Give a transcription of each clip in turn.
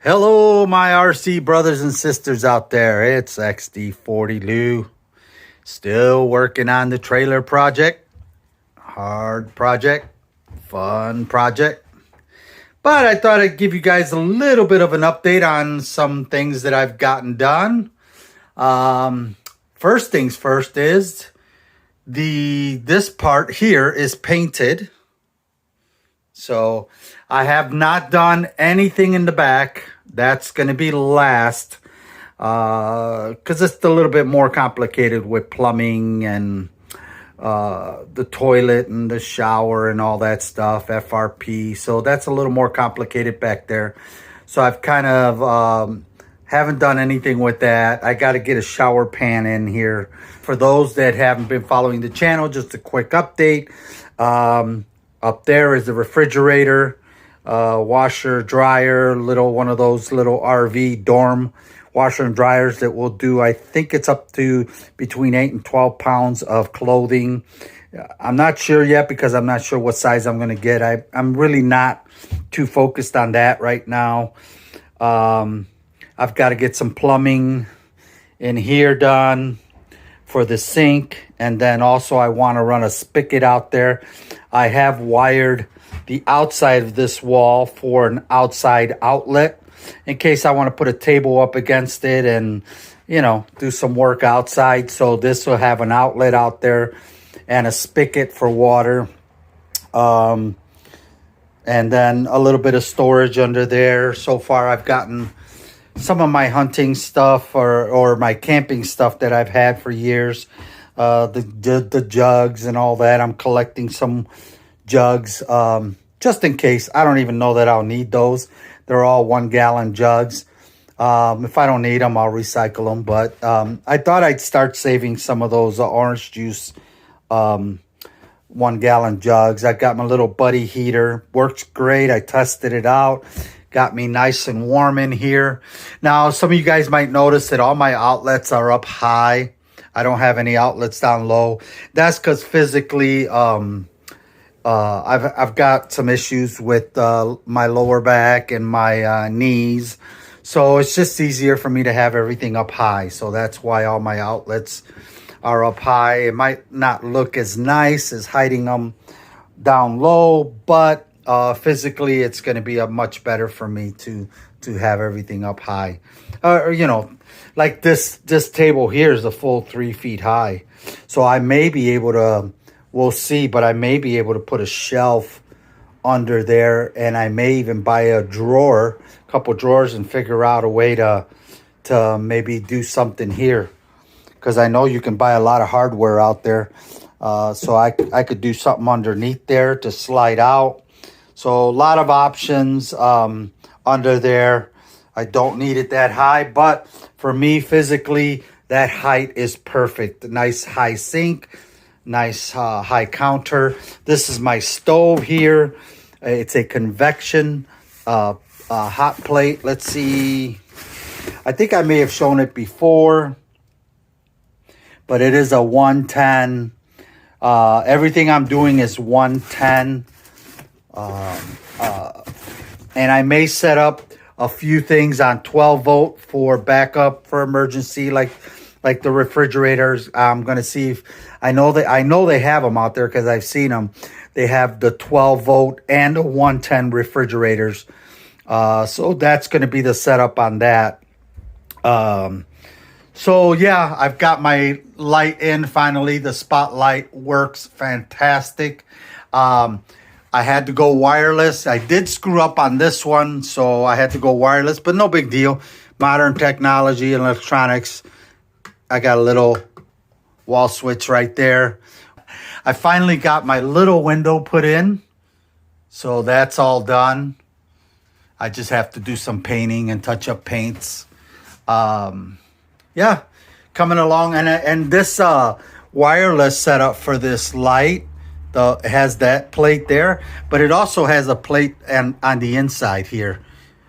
Hello, my RC brothers and sisters out there. It's XD40 Lou. Still working on the trailer project. Hard project. Fun project. But I thought I'd give you guys a little bit of an update on some things that I've gotten done. First things first is this part here is painted. So I have not done anything in the back. That's going to be last because it's a little bit more complicated with plumbing and the toilet and the shower and all that stuff, FRP. So that's a little more complicated back there. So I've kind of haven't done anything with that. I got to get a shower pan in here. For those that haven't been following the channel, just a quick update. Up there is the refrigerator, washer, dryer, one of those little RV dorm washer and dryers that will do, I think it's up to between 8 and 12 pounds of clothing. I'm not sure yet because I'm not sure what size I'm going to get. I'm really not too focused on that right now. I've got to get some plumbing in here done for the sink. And then also I want to run a spigot out there. I have wired the outside of this wall for an outside outlet in case I want to put a table up against it and, you know, do some work outside. So this will have an outlet out there and a spigot for water. And then a little bit of storage under there. So far I've gotten some of my hunting stuff or my camping stuff that I've had for years. The jugs and all that. I'm collecting some jugs just in case. I don't even know that I'll need those. They're all 1 gallon jugs. If I don't need them, I'll recycle them. But I thought I'd start saving some of those orange juice 1 gallon jugs. I got my little buddy heater. Works great. I tested it out. Got me nice and warm in here. Now, some of you guys might notice that all my outlets are up high. I don't have any outlets down low. That's because physically, I've got some issues with my lower back and my knees. So it's just easier for me to have everything up high. So that's why all my outlets are up high. It might not look as nice as hiding them down low, but physically it's going to be much better for me to have everything up high. You know, like this table here is a full 3 feet high. So I may be able to, we'll see, but I may be able to put a shelf under there, and I may even buy a couple drawers and figure out a way to maybe do something here. Because I know you can buy a lot of hardware out there. So I could do something underneath there to slide out. So a lot of options under there. I don't need it that high, but for me physically, that height is perfect. Nice high sink, nice high counter. This is my stove here. It's a convection hot plate. Let's see. I think I may have shown it before, but it is a 110. Everything I'm doing is 110. And I may set up a few things on 12 volt for backup for emergency, like the refrigerators. I'm going to see if I know they have them out there because I've seen them. They have the 12 volt and the 110 refrigerators. So that's going to be the setup on that. So yeah, I've got my light in finally. The spotlight works fantastic. I had to go wireless. I did screw up on this one, so I had to go wireless, but no big deal. Modern technology and electronics. I got a little wall switch right there. I finally got my little window put in, so that's all done. I just have to do some painting and touch up paints. Yeah, coming along. And this wireless setup for this light, it has that plate there, but it also has a plate on the inside here,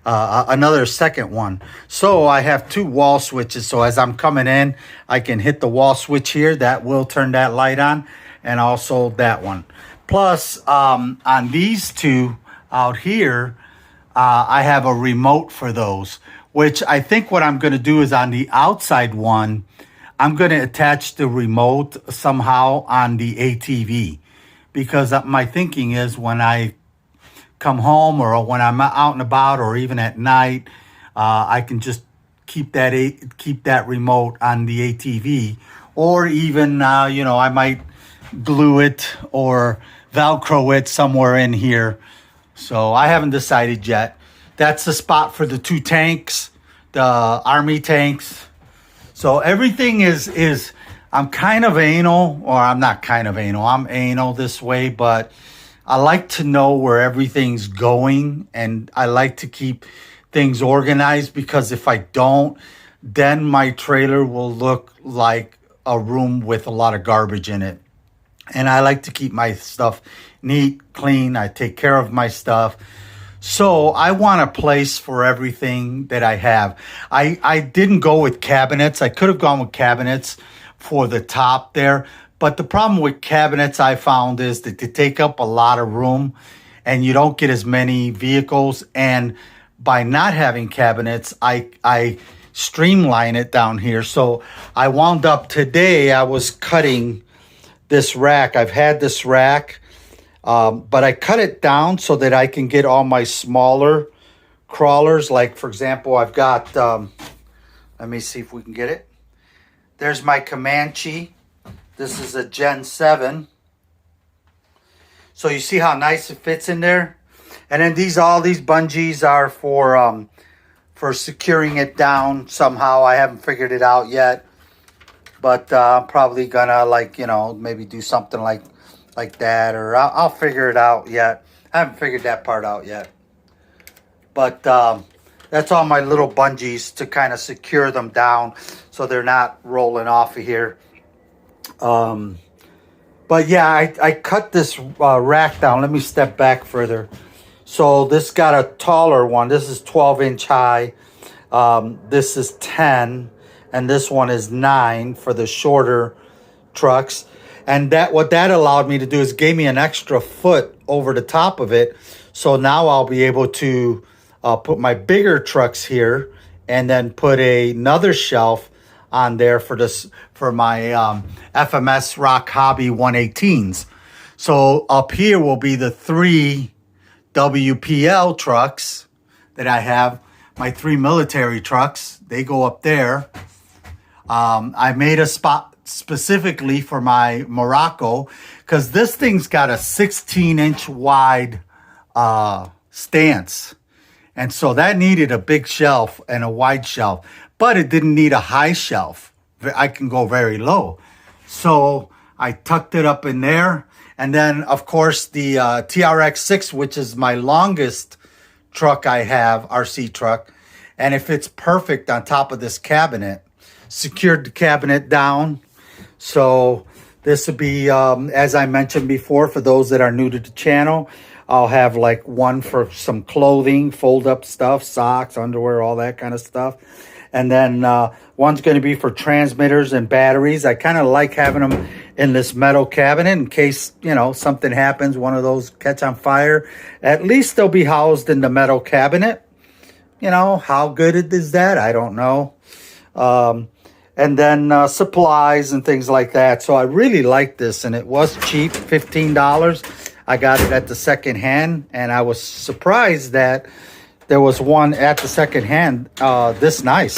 another second one. So I have 2 wall switches. So as I'm coming in, I can hit the wall switch here. That will turn that light on, and also that one. Plus, on these 2 out here, I have a remote for those, which I think what I'm going to do is on the outside one, I'm going to attach the remote somehow on the ATV, because my thinking is when I come home or when I'm out and about or even at night, I can just keep that remote on the ATV, or even I might glue it or Velcro it somewhere in here. So I haven't decided yet. That's the spot for the 2 tanks, the army tanks. So everything is I'm kind of anal, or I'm not kind of anal, I'm anal this way, but I like to know where everything's going, and I like to keep things organized, because if I don't, then my trailer will look like a room with a lot of garbage in it. And I like to keep my stuff neat, clean. I take care of my stuff. So I want a place for everything that I have. I didn't go with cabinets. I could have gone with cabinets for the top there. But the problem with cabinets I found is that they take up a lot of room and you don't get as many vehicles. And by not having cabinets, I streamline it down here. So I wound up today, I was cutting this rack. I've had this rack, but I cut it down so that I can get all my smaller crawlers. Like, for example, I've got, let me see if we can get it. There's my Comanche. This is a Gen 7. So you see how nice it fits in there? And then all these bungees are for securing it down somehow. I haven't figured it out yet. But I'm probably gonna maybe do something like that, or I'll figure it out yet. I haven't figured that part out yet. But that's all my little bungees to kind of secure them down so they're not rolling off of here. But yeah, I cut this rack down. Let me step back further. So this got a taller one. This is 12-inch high. This is 10. And this one is 9 for the shorter trucks. And what that allowed me to do is gave me an extra foot over the top of it. So now I'll be able to put my bigger trucks here and then put another shelf on there for my FMS Rock Hobby 118s. So up here will be the 3 WPL trucks that I have. My 3 military trucks, they go up there. I made a spot specifically for my Morocco, because this thing's got a 16-inch wide stance. And so that needed a big shelf and a wide shelf, but it didn't need a high shelf. I can go very low. So I tucked it up in there. And then, of course, the TRX-6, which is my longest truck I have, RC truck, and it fits perfect on top of this cabinet. Secured the cabinet down. So this would be, as I mentioned before, for those that are new to the channel, I'll have like one for some clothing, fold up stuff, socks, underwear, all that kind of stuff. And then one's going to be for transmitters and batteries. I kind of like having them in this metal cabinet in case, something happens, one of those catch on fire. At least they'll be housed in the metal cabinet. How good is that? I don't know. And then supplies and things like that. So I really like this, and it was cheap, $15. I got it at the second hand, and I was surprised that there was one at the second hand this nice.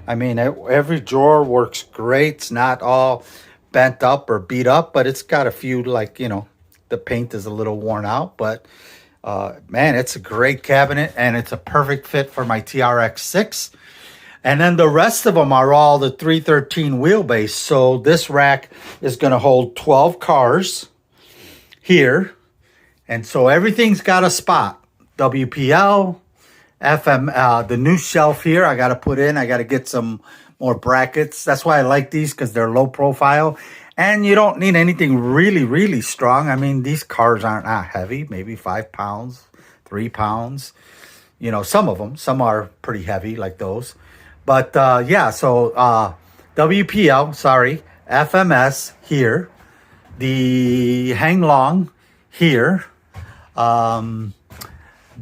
I mean, every drawer works great. It's not all bent up or beat up, but it's got a few, the paint is a little worn out. But, man, it's a great cabinet, and it's a perfect fit for my TRX-6. And then the rest of them are all the 313 wheelbase. So this rack is going to hold 12 cars here. And so everything's got a spot. WPL, FM, the new shelf here I got to put in. I got to get some more brackets. That's why I like these, because they're low profile. And you don't need anything really, really strong. I mean, these cars aren't that heavy, maybe 5 pounds, 3 pounds. Some of them. Some are pretty heavy like those. But yeah, so WPL, FMS here, the Hang Long here,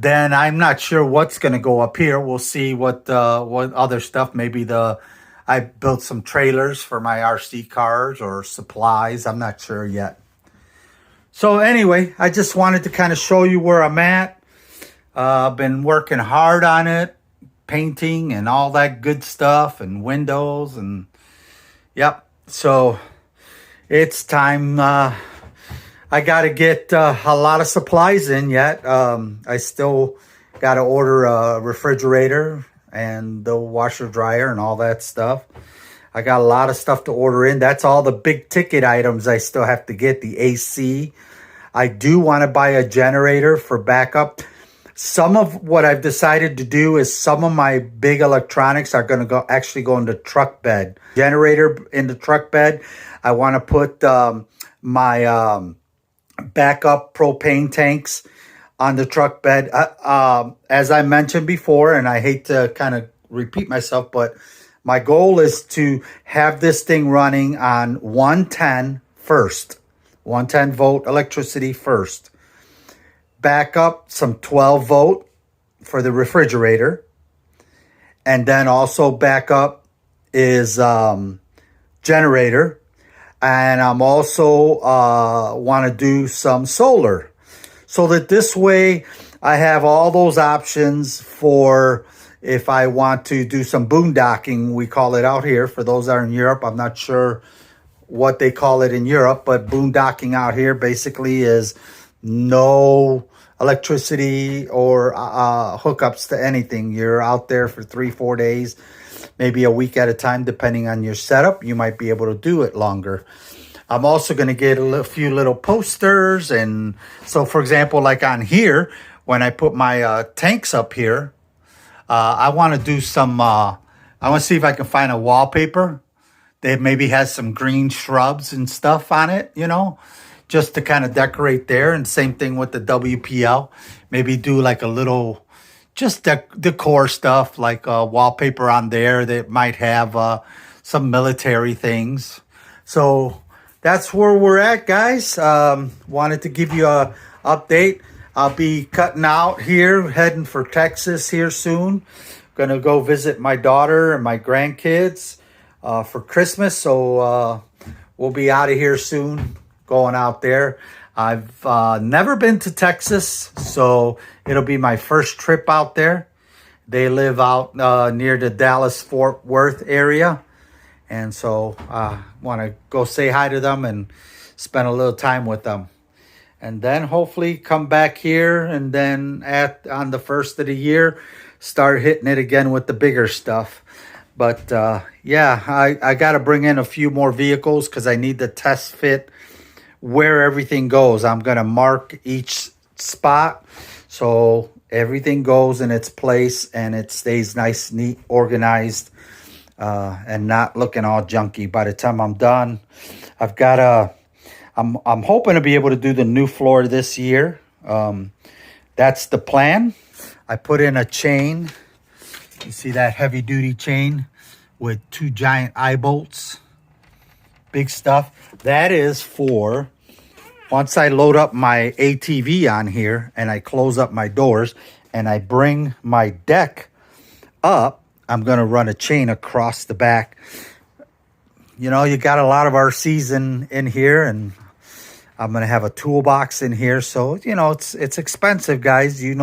Then I'm not sure what's going to go up here. We'll see what other stuff. Maybe I built some trailers for my RC cars or supplies. I'm not sure yet. So anyway, I just wanted to kind of show you where I'm at. I've been working hard on it, painting and all that good stuff, and windows, and yep. So it's time. I got to get a lot of supplies in yet. I still got to order a refrigerator and the washer dryer and all that stuff. I got a lot of stuff to order in. That's all the big ticket items I still have to get. The AC. I do want to buy a generator for backup. Some of what I've decided to do is some of my big electronics are going to actually go in the truck bed. Generator in the truck bed. I want to put my backup propane tanks on the truck bed. As I mentioned before, and I hate to kind of repeat myself, but my goal is to have this thing running on 110 first. 110 volt electricity first. Back up some 12 volt for the refrigerator. And then also back up is generator. And I'm also want to do some solar. So that this way I have all those options for if I want to do some boondocking, we call it out here. For those that are in Europe, I'm not sure what they call it in Europe, but boondocking out here basically is no electricity or hookups to anything. You're out there for 3-4 days, maybe a week at a time, depending on your setup. You might be able to do it longer. I'm also going to get a few little posters. And so, for example, like on here, when I put my tanks up here, I want to do some, I want to see if I can find a wallpaper that maybe has some green shrubs and stuff on it, you know, just to kind of decorate there. And same thing with the WPL. Maybe do like a little, just decor stuff, like wallpaper on there that might have some military things. So that's where we're at, guys. Wanted to give you a update. I'll be cutting out here, heading for Texas here soon. Gonna go visit my daughter and my grandkids for Christmas. So we'll be out of here soon, going out there. I've never been to Texas, so it'll be my first trip out there. They live out near the Dallas-Fort Worth area. And so I want to go say hi to them and spend a little time with them. And then hopefully come back here, and then on the first of the year, start hitting it again with the bigger stuff. But yeah, I got to bring in a few more vehicles because I need to test fit where everything goes. I'm going to mark each spot so everything goes in its place and it stays nice, neat, organized, and not looking all junky. By the time I'm done, I've got I'm hoping to be able to do the new floor this year. That's the plan. I put in a chain. You see that heavy duty chain with 2 giant eye bolts. Big stuff. That is for once I load up my ATV on here and I close up my doors and I bring my deck up, I'm going to run a chain across the back. You know, you got a lot of RCs in here, and I'm going to have a toolbox in here. So, you know, it's expensive, guys. You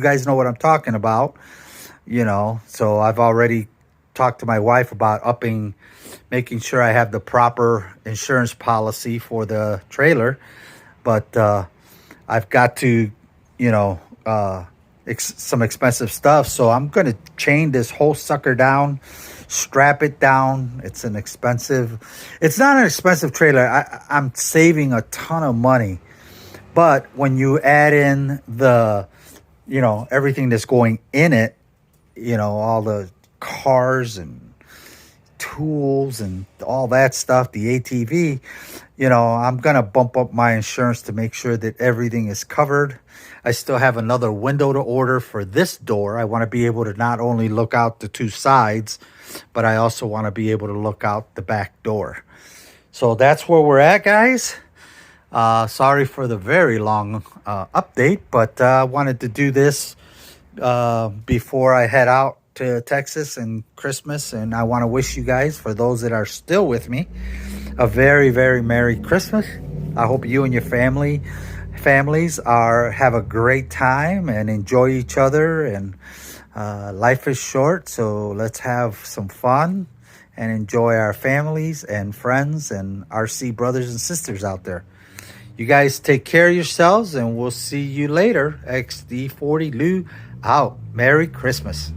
guys know what I'm talking about, you know. So I've already talked to my wife about making sure I have the proper insurance policy for the trailer. But I've got to, you know, some expensive stuff. So I'm going to chain this whole sucker down, strap it down. It's not an expensive trailer. I'm saving a ton of money. But when you add in the, you know, everything that's going in it, you know, all the cars and tools and all that stuff, the ATV, you know, I'm going to bump up my insurance to make sure that everything is covered. I still have another window to order for this door. I want to be able to not only look out the 2 sides, but I also want to be able to look out the back door. So that's where we're at, guys. Sorry for the very long update, but I wanted to do this before I head out to Texas and Christmas. And I want to wish you guys, for those that are still with me, a very, very Merry Christmas. I hope you and your families have a great time and enjoy each other. And life is short, so let's have some fun and enjoy our families and friends and RC brothers and sisters out there. You guys take care of yourselves, and we'll see you later. XD40 Lou out. Merry Christmas.